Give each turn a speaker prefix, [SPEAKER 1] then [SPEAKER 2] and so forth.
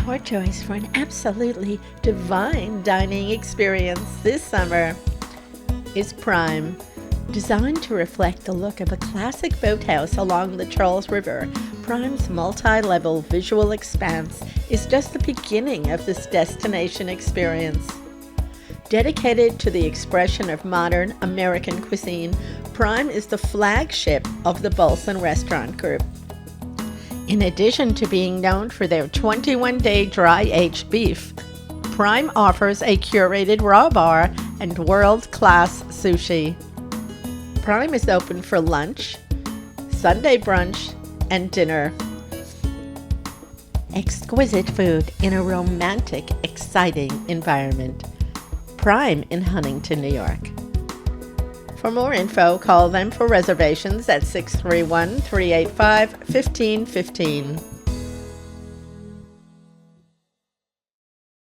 [SPEAKER 1] Our choice for an absolutely divine dining experience this summer is Prime. Designed to reflect the look of a classic boathouse along the Charles River, Prime's multi-level visual expanse is just the beginning of this destination experience. Dedicated to the expression of modern American cuisine, Prime is the flagship of the Bolson Restaurant Group. In addition to being known for their 21-day dry-aged beef, Prime offers a curated raw bar and world-class sushi. Prime is open for lunch, Sunday brunch, and dinner. Exquisite food in a romantic, exciting environment. Prime in Huntington, New York. For more info, call them for reservations at 631-385-1515.